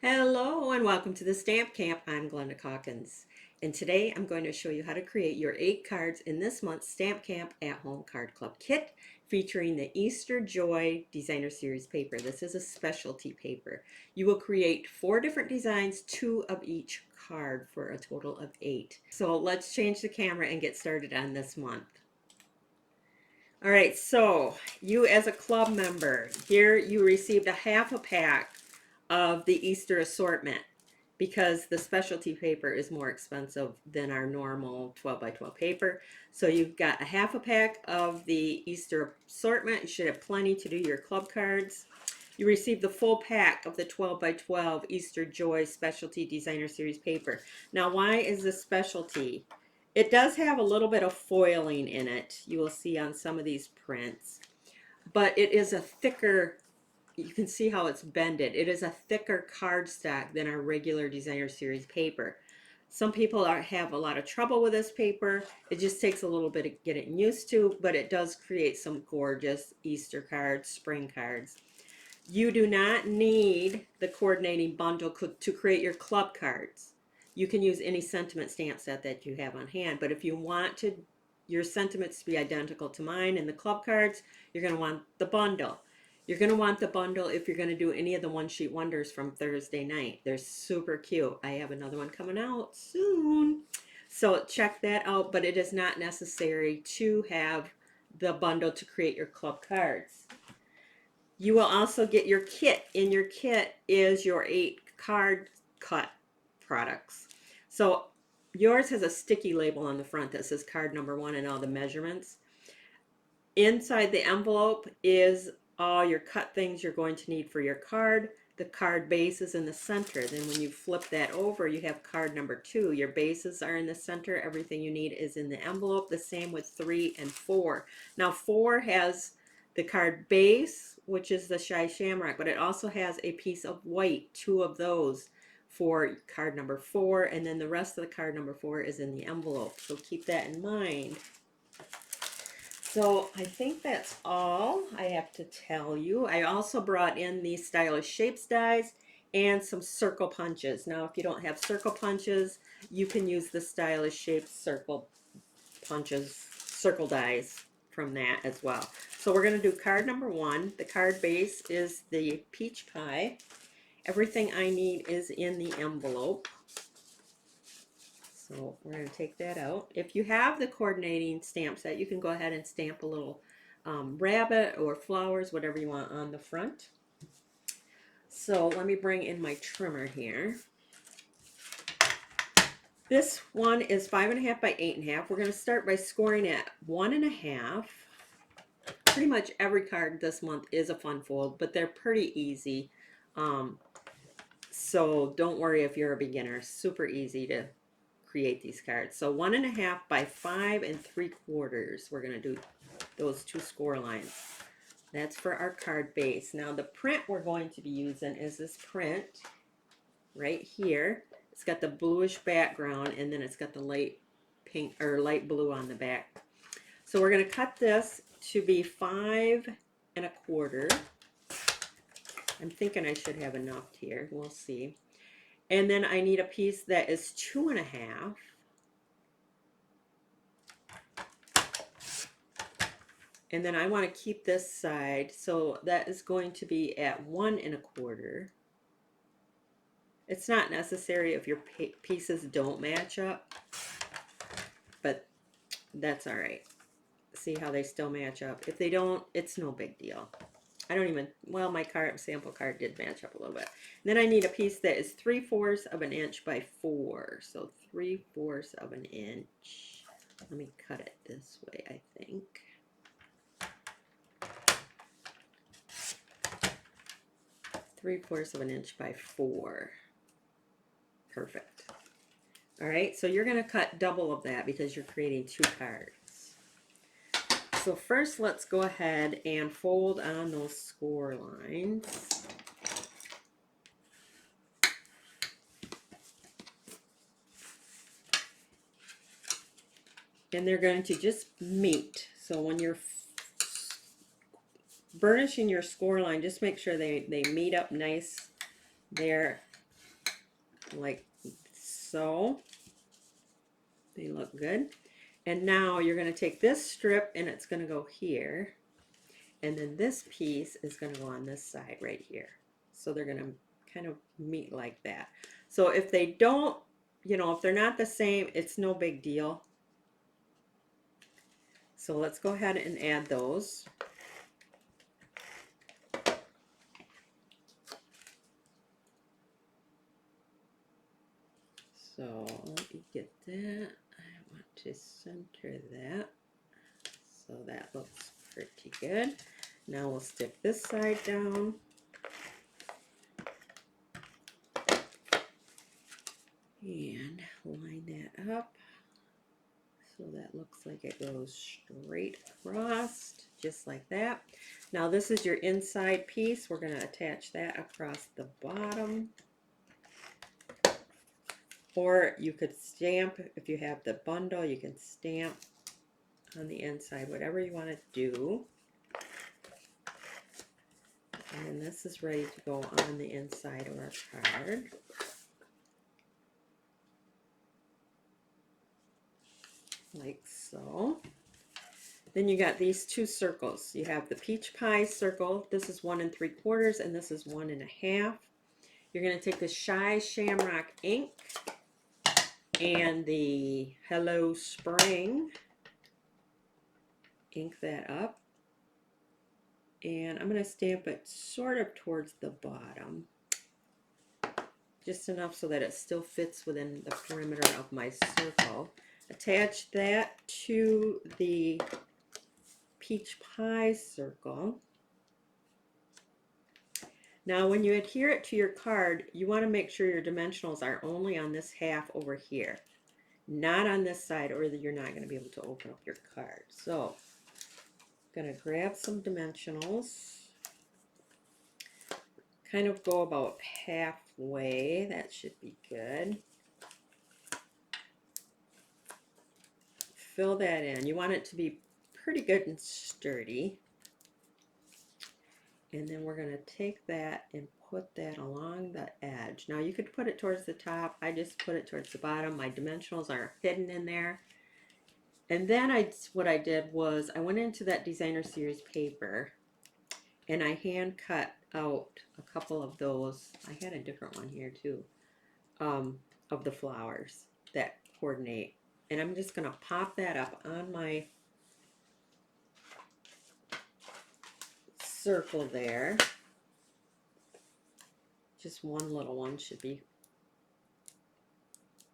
Hello and welcome to the Stamp Camp. I'm Glenda Calkins, and today I'm going to show you how to create your 8 cards in this month's Stamp Camp at Home Card Club kit featuring the Easter Joy Designer Series paper. This is a specialty paper. You will create 4 different designs, 2 of each card for a total of 8. So let's change the camera and get started on this month. All right, so you as a club member, here you received a half a pack of the Easter assortment because the specialty paper is more expensive than our normal 12 by 12 paper. So you've got a half a pack of the Easter assortment. You should have plenty to do your club cards. You received the full pack of the 12 by 12 Easter Joy Specialty Designer Series paper. Now, why is this specialty? It does have a little bit of foiling in it. You will see on some of these prints, but it is a thicker, you can see how it's bended. It is a thicker cardstock than our regular Designer Series paper. Some people have a lot of trouble with this paper. It just takes a little bit of getting used to, but it does create some gorgeous Easter cards, spring cards. You do not need the coordinating bundle to create your club cards. You can use any sentiment stamp set that you have on hand, but if you want your sentiments to be identical to mine and the club cards, you're going to want the bundle. You're going to want the bundle if you're going to do any of the one sheet wonders from Thursday night. They're super cute. I have another one coming out soon. So check that out, but it is not necessary to have the bundle to create your club cards. You will also get your kit. In your kit is your 8 card cut products. So yours has a sticky label on the front that says card number 1 and all the measurements. Inside the envelope is all your cut things you're going to need for your card. The card base is in the center. Then when you flip that over, you have card number 2. Your bases are in the center. Everything you need is in the envelope. The same with 3 and 4. Now 4 has the card base, which is the Shy Shamrock, but it also has a piece of white, 2 of those for card number 4, and then the rest of the card number 4 is in the envelope. So keep that in mind. So I think that's all I have to tell you. I also brought in these Stylish Shapes dies and some circle punches. Now, if you don't have circle punches, you can use the Stylish Shapes circle punches, circle dies from that as well. So we're going to do card number 1. The card base is the peach pie. Everything I need is in the envelope. So we're going to take that out. If you have the coordinating stamp set, you can go ahead and stamp a little rabbit or flowers, whatever you want on the front. So let me bring in my trimmer here. This one is 5.5 by 8.5. We're going to start by scoring at 1.5. Pretty much every card this month is a fun fold, but they're pretty easy. So don't worry if you're a beginner. Super easy to create these cards. So 1.5 by 5 3/4. We're going to do those 2 score lines. That's for our card base. Now the print we're going to be using is this print right here. It's got the bluish background and then it's got the light pink or light blue on the back. So we're going to cut this to be 5 1/4. I'm thinking I should have enough here. We'll see. And then I need a piece that is 2.5. And then I want to keep this side, so that is going to be at 1 1/4. It's not necessary if your pieces don't match up, but that's all right. See how they still match up. If they don't, it's no big deal. I don't even, well, my sample card did match up a little bit. And then I need a piece that is 3/4 of an inch by 4. So 3/4 of an inch. Let me cut it this way, I think. Three-fourths of an inch by 4. Perfect. All right, so you're going to cut double of that because you're creating 2 cards. So first, let's go ahead and fold on those score lines. And they're going to just meet. So when you're burnishing your score line, just make sure they meet up nice there like so. They look good. And now you're going to take this strip and it's going to go here. And then this piece is going to go on this side right here. So they're going to kind of meet like that. So if they don't, you know, if they're not the same, it's no big deal. So let's go ahead and add those. So let me get that. I want to center that. So that looks pretty good. Now we'll stick this side down. And line that up. So that looks like it goes straight across, just like that. Now this is your inside piece. We're going to attach that across the bottom. Or you could stamp, if you have the bundle, you can stamp on the inside, whatever you want to do. And this is ready to go on the inside of our card. Like so. Then you got these two circles. You have the peach pie circle. This is 1 3/4 and this is 1 1/2. You're going to take the Shy Shamrock ink and the Hello Spring. Ink that up. And I'm going to stamp it sort of towards the bottom. Just enough so that it still fits within the perimeter of my circle. Attach that to the peach pie circle. Now when you adhere it to your card, you want to make sure your dimensionals are only on this half over here, not on this side, or you're not going to be able to open up your card. So I'm going to grab some dimensionals, kind of go about halfway. That should be good. Fill that in. You want it to be pretty good and sturdy. And then we're going to take that and put that along the edge. Now you could put it towards the top. I just put it towards the bottom. My dimensionals are hidden in there. And then what I did was I went into that designer series paper and I hand cut out a couple of those. I had a different one here too, of the flowers that coordinate. And I'm just going to pop that up on my circle there. Just one little one should be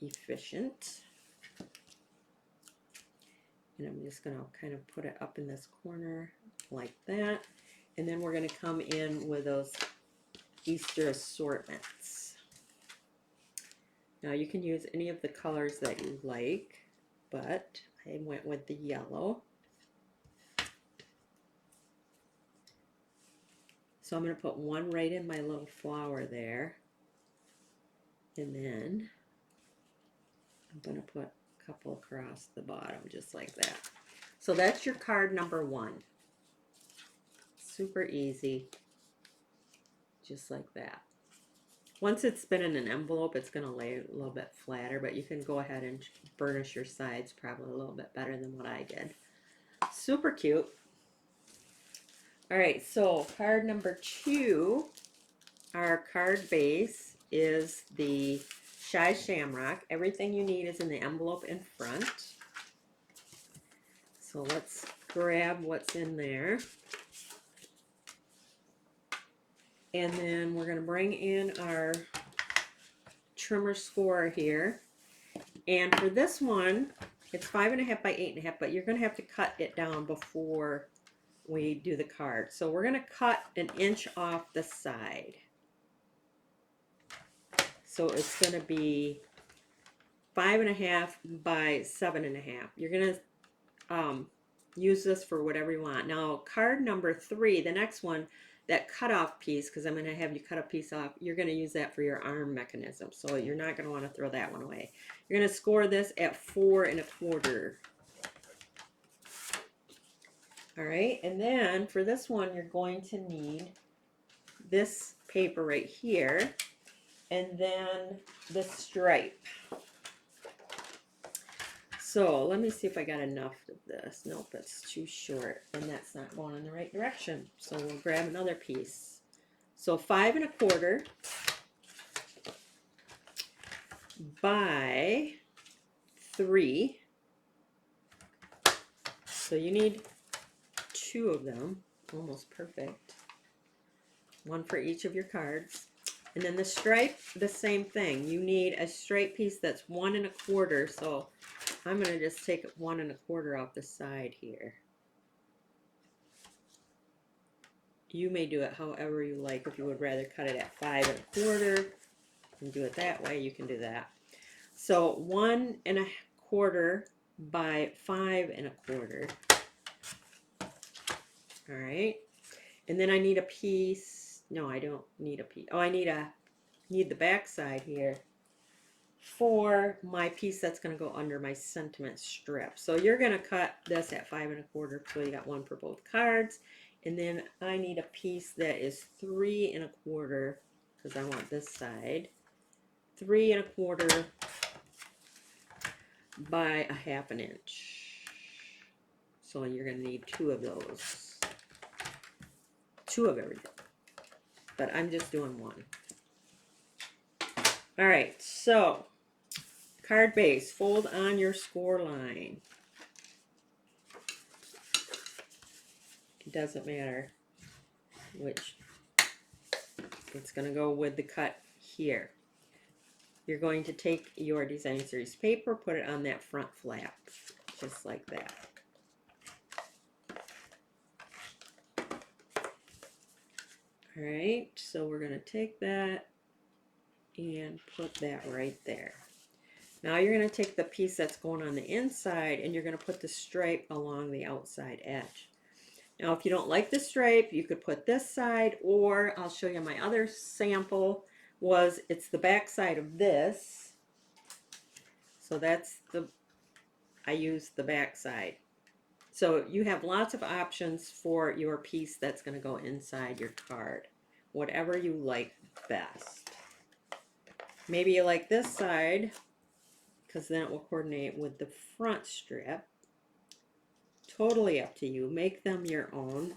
efficient. And I'm just going to kind of put it up in this corner like that. And then we're going to come in with those Easter assortments. Now you can use any of the colors that you like, but I went with the yellow. So I'm going to put one right in my little flower there. And then I'm going to put a couple across the bottom just like that. So that's your card number 1. Super easy. Just like that. Once it's been in an envelope, it's going to lay a little bit flatter, but you can go ahead and burnish your sides probably a little bit better than what I did. Super cute. All right, so card number 2, our card base is the Shy Shamrock. Everything you need is in the envelope in front. So let's grab what's in there. And then we're going to bring in our trimmer score here. And for this one, it's 5.5 by 8.5, but you're going to have to cut it down before we do the card. So we're going to cut 1 inch off the side. So it's going to be 5.5 by 7.5. You're going to use this for whatever you want. Now card number 3, the next one, that cutoff piece, because I'm going to have you cut a piece off, you're going to use that for your arm mechanism. So you're not going to want to throw that one away. You're going to score this at 4 1/4. All right, and then for this one, you're going to need this paper right here. and then the stripe. So let me see if I got enough of this. Nope, that's too short, and that's not going in the right direction. So we'll grab another piece. So 5 1/4 by 3. So you need 2 of them, almost perfect. 1 for each of your cards. And then the stripe, the same thing. You need a stripe piece that's 1 1/4. So I'm going to just take 1 1/4 off the side here. You may do it however you like. If you would rather cut it at 5 1/4 and do it that way, you can do that. So 1 1/4 by 5 1/4. All right. And then I need a piece. No, I don't need a piece. Oh, I need the back side here for my piece that's going to go under my sentiment strip. So you're going to cut this at 5 1/4. So you got 1 for both cards. And then I need a piece that is 3 1/4 because I want this side. 3 1/4 by a 1/2 inch. So you're going to need 2 of those. 2 of everything. But I'm just doing 1. All right, so card base, fold on your score line. It doesn't matter which. It's going to go with the cut here. You're going to take your design series paper, put it on that front flap, just like that. All right, so we're going to take that and put that right there. Now you're going to take the piece that's going on the inside and you're going to put the stripe along the outside edge. Now if you don't like the stripe, you could put this side, or I'll show you my other sample it's the back side of this. So I used the back side. So you have lots of options for your piece that's going to go inside your card. Whatever you like best. Maybe you like this side because then it will coordinate with the front strip. Totally up to you. Make them your own.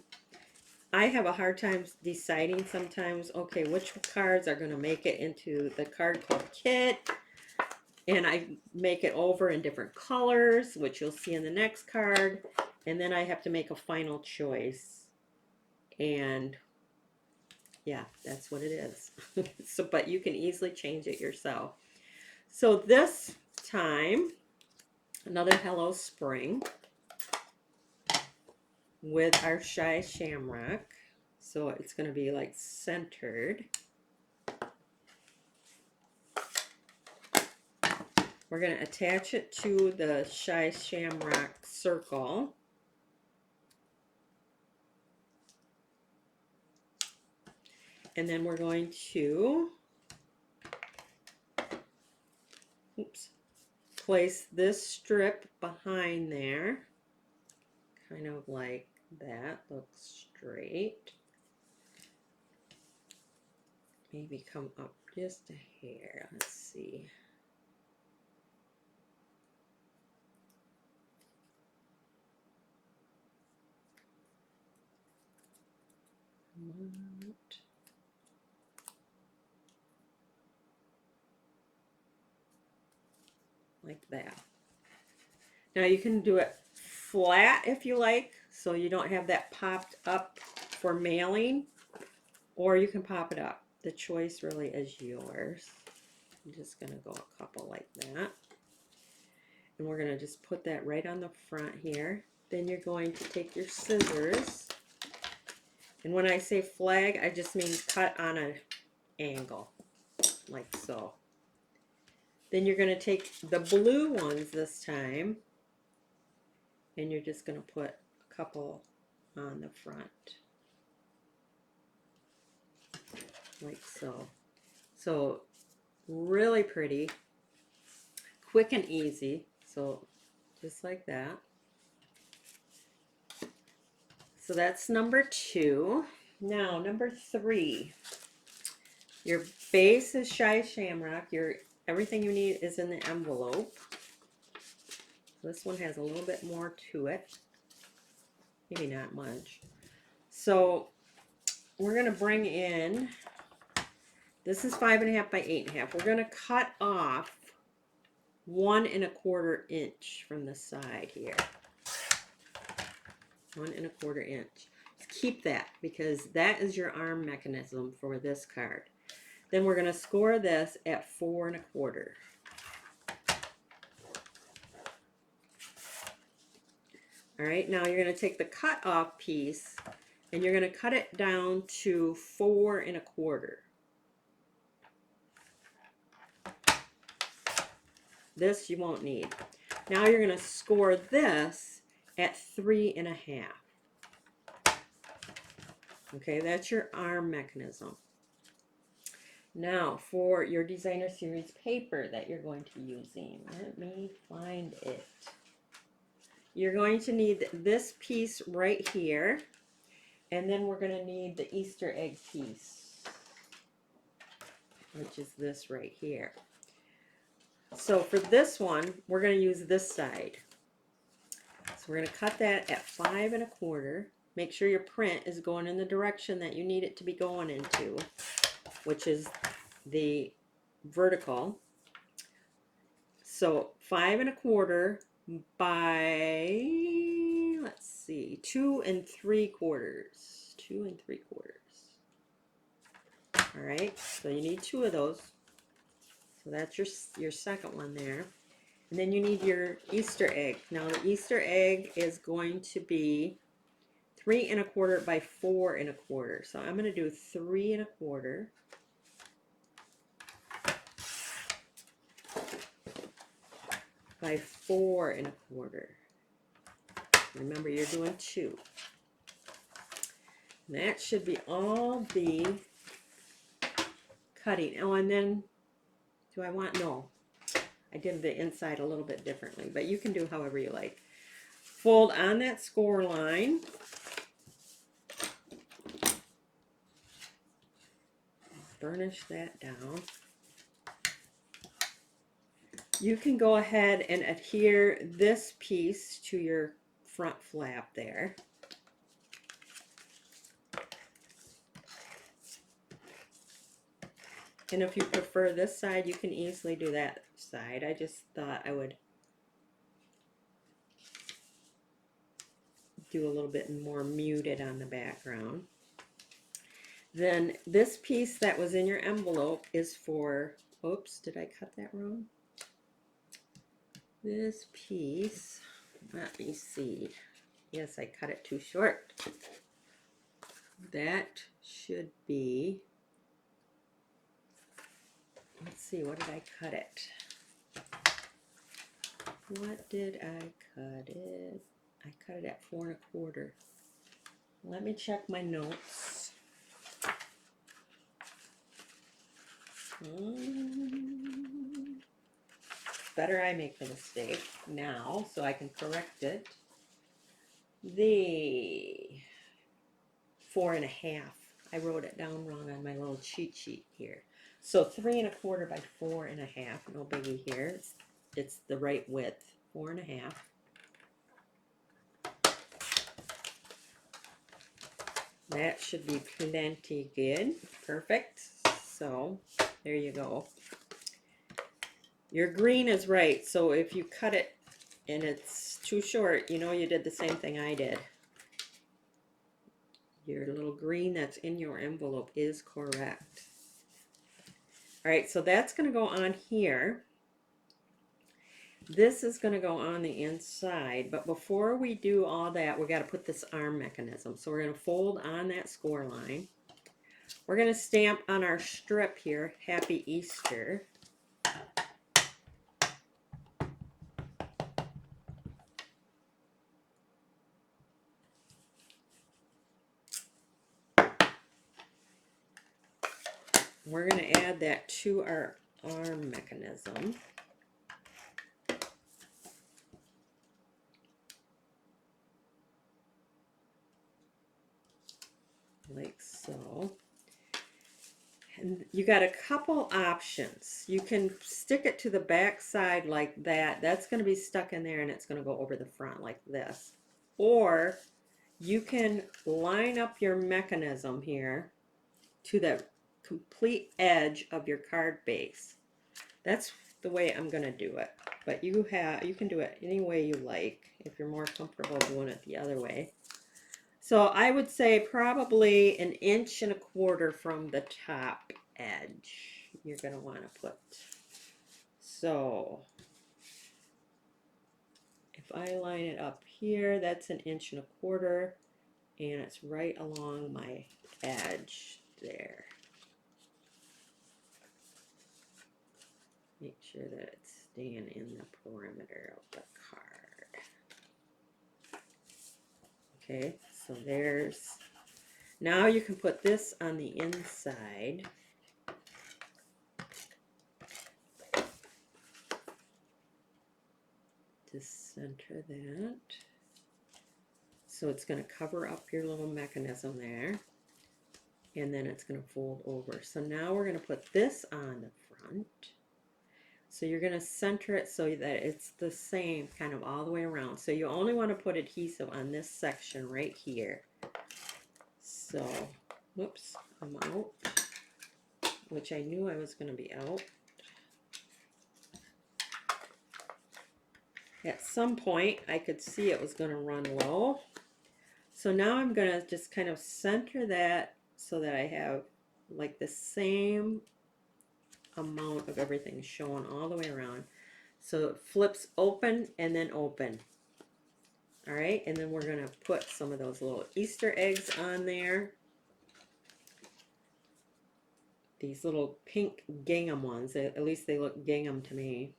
I have a hard time deciding sometimes, okay, which cards are going to make it into the card club kit. And I make it over in different colors, which you'll see in the next card. And then I have to make a final choice. And yeah, that's what it is. So, but you can easily change it yourself. So this time, another Hello Spring with our Shy Shamrock. So it's going to be like centered. We're going to attach it to the Shy Shamrock circle. And then we're going to place this strip behind there. Kind of like that. Looks straight. Maybe come up just a hair. Let's see. Like that. Now you can do it flat if you like, so you don't have that popped up for mailing, or you can pop it up. The choice really is yours. I'm just going to go a couple like that. And we're going to just put that right on the front here. Then you're going to take your scissors. And when I say flag, I just mean cut on an angle, like so. Then you're going to take the blue ones this time, and you're just going to put a couple on the front, like so. So really pretty, quick and easy. So just like that. So that's number 2. Now number 3. Your base is Shy Shamrock. Everything you need is in the envelope. This one has a little bit more to it. Maybe not much. So we're going to bring in, this is 5.5 by 8.5. We're going to cut off 1 1/4 inch from the side here. 1 1/4 inch. Just keep that because that is your arm mechanism for this card. Then we're going to score this at 4 1/4. All right, now you're going to take the cut off piece and you're going to cut it down to 4 1/4. This you won't need. Now you're going to score this at 3 1/2. Okay, that's your arm mechanism. Now for your designer series paper that you're going to be using, let me find it. You're going to need this piece right here, and then we're going to need the Easter egg piece, which is this right here. So for this one, we're going to use this side. So we're going to cut that at 5 1/4. Make sure your print is going in the direction that you need it to be going into, which is the vertical. So 5 1/4 by, let's see, 2 3/4. 2 3/4. All right, so you need 2 of those. So that's your second one there. And then you need your Easter egg. Now the Easter egg is going to be 3 1/4 by 4 1/4. So I'm going to do 3 1/4. By 4 1/4. Remember, you're doing 2. And that should be all the cutting. Oh, and then, do I want, no. I did the inside a little bit differently, but you can do however you like. Fold on that score line. Burnish that down. You can go ahead and adhere this piece to your front flap there. And if you prefer this side, you can easily do that side. I just thought I would do a little bit more muted on the background. Then this piece that was in your envelope is for, oops, did I cut that wrong? This piece, let me see. Yes, I cut it too short. That should be, let's see, what did I cut it? What did I cut it? I cut it at 4 1/4. Let me check my notes. Better I make the mistake now so I can correct it. The 4 1/2. I wrote it down wrong on my little cheat sheet here. So 3 1/4 by 4 1/2. No biggie here. It's the right width. 4 1/2. That should be plenty good. Perfect. So there you go. Your green is right. So if you cut it and it's too short, you know you did the same thing I did. Your little green that's in your envelope is correct. All right, so that's going to go on here. This is going to go on the inside, but before we do all that, we got to put this arm mechanism. So we're going to fold on that score line. We're going to stamp on our strip here, Happy Easter. We're going to add that to our arm mechanism. Like so. And you got a couple options. You can stick it to the back side like that. That's going to be stuck in there and it's going to go over the front like this. Or you can line up your mechanism here to the complete edge of your card base. That's the way I'm going to do it. But you can do it any way you like if you're more comfortable doing it the other way. So I would say probably 1.25 inches from the top edge you're going to want to put. So if I line it up here, that's 1.25 inches, and it's right along my edge there. Make sure that it's staying in the perimeter of the card. Okay, so there's, now you can put this on the inside. Just center that. So it's going to cover up your little mechanism there. And then it's going to fold over. So now we're going to put this on the front. So you're going to center it so that it's the same kind of all the way around. So you only want to put adhesive on this section right here. So, whoops, I'm out, which I knew I was going to be out. At some point, I could see it was going to run low. So now I'm going to just kind of center that so that I have like the same amount of everything showing all the way around. So it flips open and then open. All right, and then we're going to put some of those little Easter eggs on there. These little pink gingham ones, at least they look gingham to me.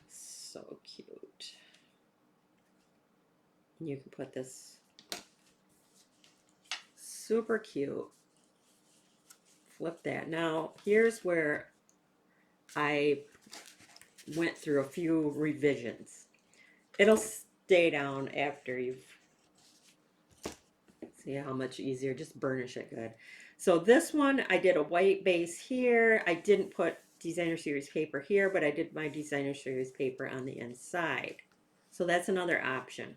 So cute. You can put this super cute. Flip that. Now, here's where I went through a few revisions. It'll stay down after you've, see how much easier, just burnish it good. So this one, I did a white base here. I didn't put designer series paper here, but I did my designer series paper on the inside. So that's another option.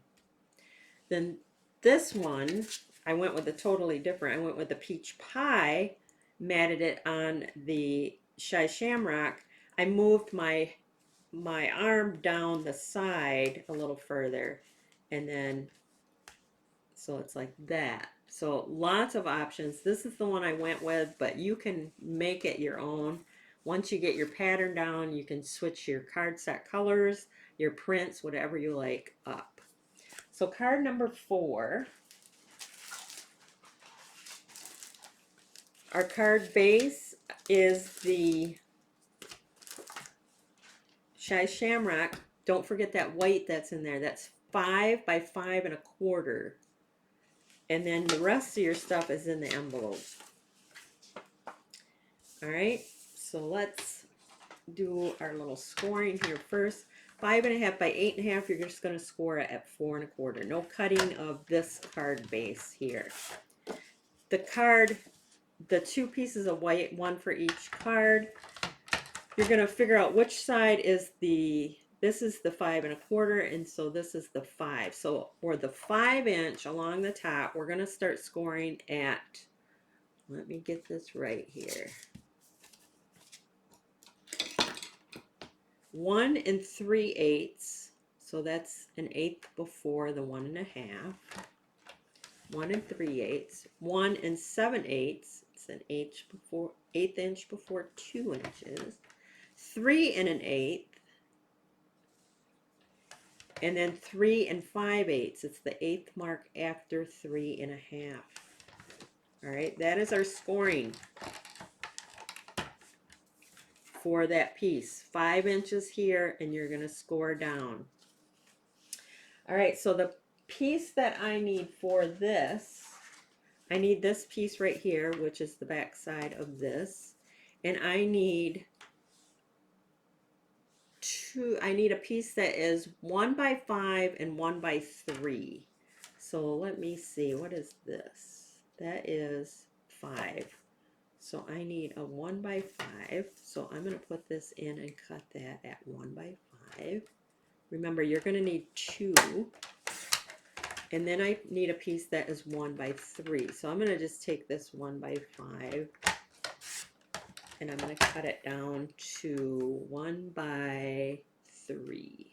Then this one, I went with a totally different. I went with the peach pie, matted it on the Shy Shamrock. I moved my arm down the side a little further, and then so it's like that. So lots of options. This is the one I went with, but you can make it your own. Once you get your pattern down, you can switch your card set colors, your prints, whatever you like up. So card number 4, our card base is the Shy Shamrock. Don't forget that white that's in there. That's 5 by 5.25. And then the rest of your stuff is in the envelope. All right, so let's do our little scoring here first. 5.5 by 8.5, you're just going to score it at 4.25. No cutting of this card base here. The card, the 2 pieces of white, one for each card. You're going to figure out which side is the, this is the 5.25, and so this is the 5. So for the 5-inch along the top, we're going to start scoring at, let me get this right here, 1 3/8. So that's 1/8 before the 1.5. 1 3/8. 1 7/8. It's an eighth before, 1/8 inch before 2 inches. 3 1/8. And then 3 5/8. It's the 8th mark after 3 1/2. All right, that is our scoring for that piece. 5 inches here, and you're going to score down. All right, so the piece that I need for this, I need this piece right here, which is the back side of this, and I need a piece that is 1 by 5 and 1 by 3. So let me see, what is this? That is 5. So I need a 1 by 5. So I'm going to put this in and cut that at 1 by 5. Remember, you're going to need 2. And then I need a piece that is 1 by 3. So I'm going to just take this 1 by 5 and I'm going to cut it down to 1 by 3.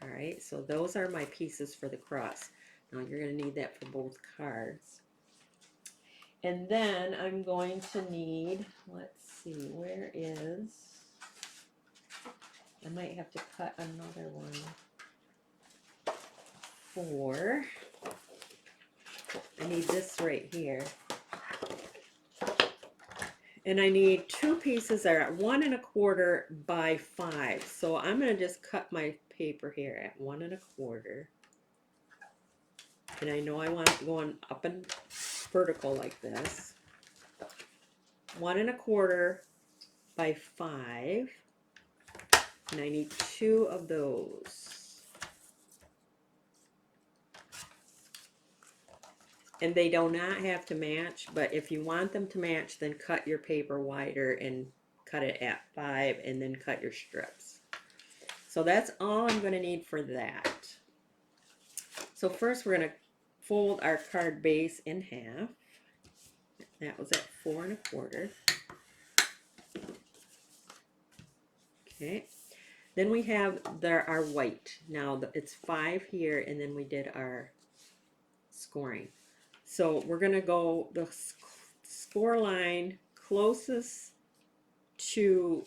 All right, so those are my pieces for the cross. Now you're going to need that for both cards. And then I'm going to need, let's see, where is, I might have to cut another one for, I need this right here. And I need 2 pieces that are at 1 1/4 by 5. So I'm going to just cut my paper here at 1 1/4. And I know I want it going up and vertical like this. 1 1/4 by 5. And I need 2 of those. And they do not have to match, but if you want them to match, then cut your paper wider and cut it at 5 and then cut your strips. So that's all I'm going to need for that. So first we're going to fold our card base in half. That was at 4 1/4. Okay. Then we have our white. Now it's 5 here, and then we did our scoring. So we're going to go the score line closest to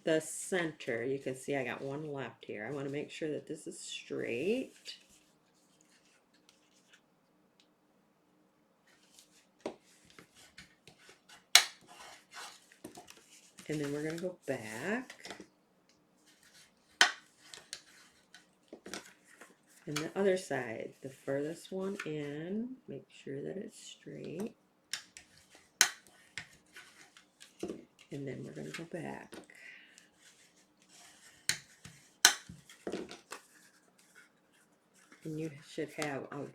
the center. You can see I got one left here. I want to make sure that this is straight. And then we're going to go back. And the other side, the furthest one in, make sure that it's straight. And then we're going to go back. And you should have a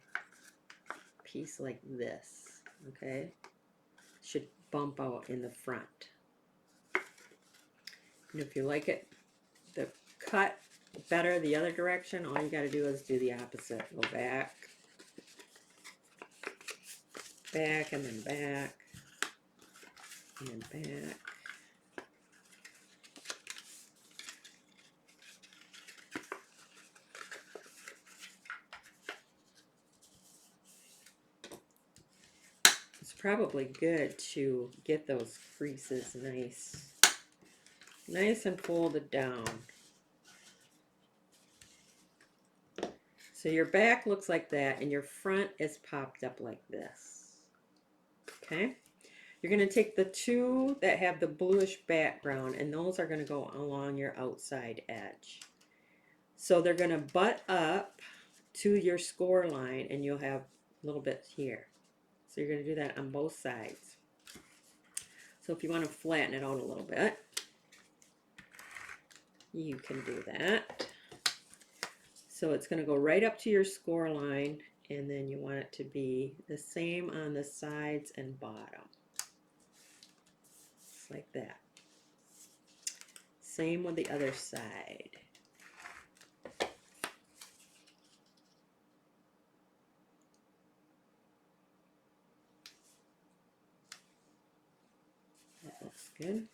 piece like this, okay? Should bump out in the front. And if you like it, the cut better the other direction, all you got to do is do the opposite. Go back, back, and then back, and then back. It's probably good to get those creases nice and folded down. So your back looks like that and your front is popped up like this. Okay? You're going to take the 2 that have the bluish background and those are going to go along your outside edge. So they're going to butt up to your score line and you'll have a little bit here. So you're going to do that on both sides. So if you want to flatten it out a little bit, you can do that. So it's going to go right up to your score line, and then you want it to be the same on the sides and bottom. Just like that. Same with the other side. That looks good.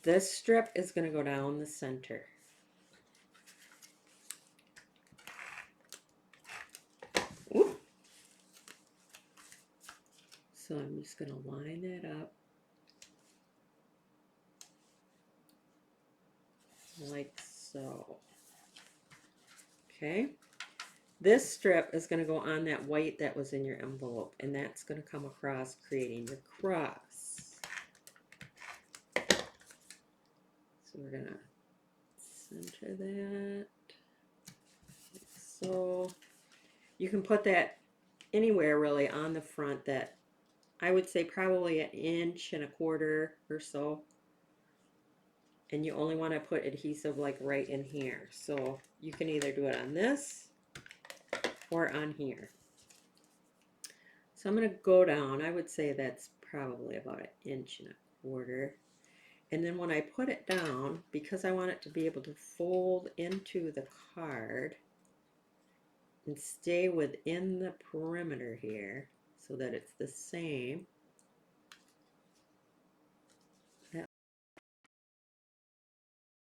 This strip is going to go down the center. Ooh. So I'm just going to line that up like so. Okay. This strip is going to go on that white that was in your envelope, and that's going to come across creating your cross. So we're going to center that like so. You can put that anywhere really on the front, that I would say probably 1 1/4 inches or so. and you only want to put adhesive like right in here. So you can either do it on this or on here. So I'm going to go down. I would say that's probably about 1.25 inches. And then when I put it down, because I want it to be able to fold into the card and stay within the perimeter here so that it's the same.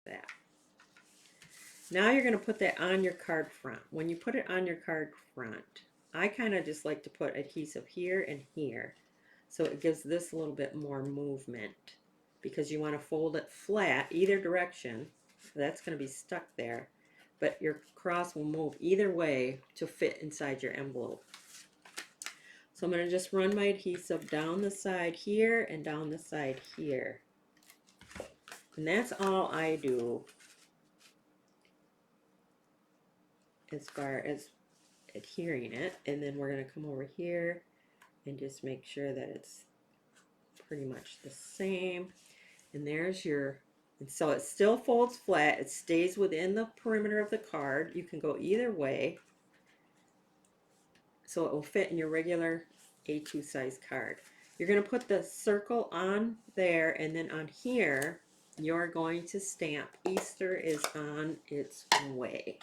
That. Now you're going to put that on your card front. When you put it on your card front, I kind of just like to put adhesive here and here. So it gives this a little bit more movement because you want to fold it flat either direction. So that's going to be stuck there. But your cross will move either way to fit inside your envelope. So I'm going to just run my adhesive down the side here and down the side here. And that's all I do as far as adhering it. And then we're going to come over here and just make sure that it's pretty much the same. And there's your, and so it still folds flat. It stays within the perimeter of the card. You can go either way. So it will fit in your regular A2 size card. You're going to put the circle on there, and then on here, you're going to stamp Easter is on its way.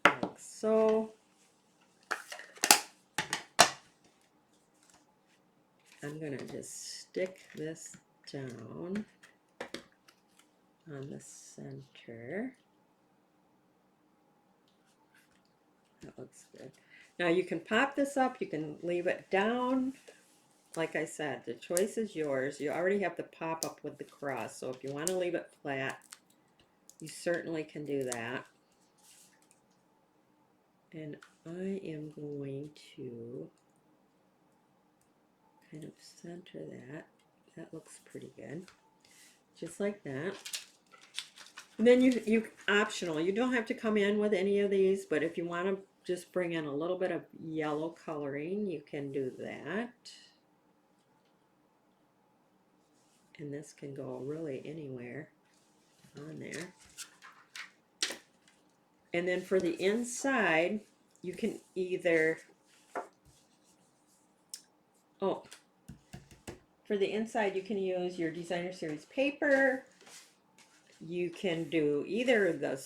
Like so. I'm going to just stick this down on the center. That looks good. Now you can pop this up, you can leave it down. Like I said, the choice is yours. You already have the pop up with the cross, so if you want to leave it flat, you certainly can do that. And I am going to kind of center that. That looks pretty good. Just like that. And then you optional, you don't have to come in with any of these, but if you want to just bring in a little bit of yellow coloring, you can do that. And this can go really anywhere on there. And then for the inside, you can either, for the inside you can use your designer series paper. You can do either what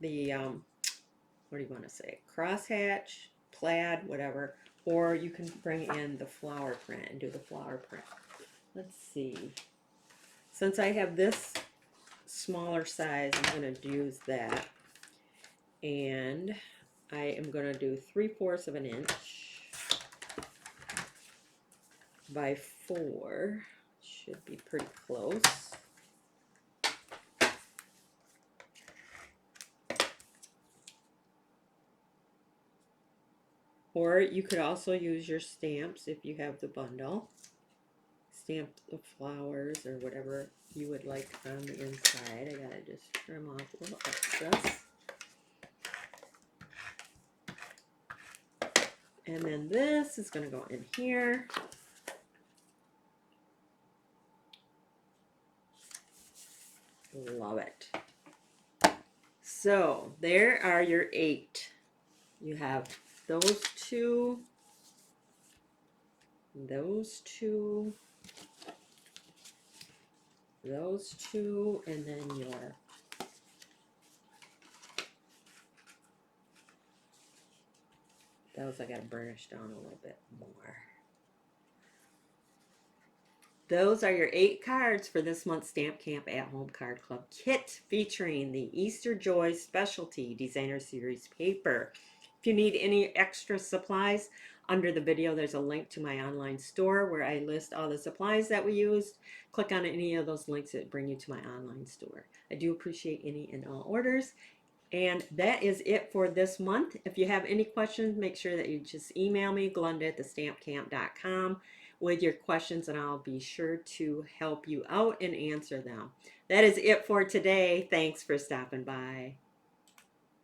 do you want to say, crosshatch, plaid, whatever, or you can bring in the flower print and do the flower print. Let's see. Since I have this smaller size, I'm going to use that. And I am going to do 3/4 of an inch by 4. Should be pretty close. Or you could also use your stamps if you have the bundle. Stamp the flowers or whatever you would like on the inside. I gotta just trim off a little excess. And then this is gonna go in here. Love it. So there are your 8. You have those two, those two, those two, and then your those I gotta burnish down a little bit more. Those are your 8 cards for this month's Stamp Camp at Home Card Club kit featuring the Easter Joy Specialty Designer Series paper. If you need any extra supplies, under the video there's a link to my online store where I list all the supplies that we used. Click on any of those links that bring you to my online store. I do appreciate any and all orders. And that is it for this month. If you have any questions, make sure that you just email me, Glenda at TheStampCamp.com, with your questions, and I'll be sure to help you out and answer them. That is it for today. Thanks for stopping by.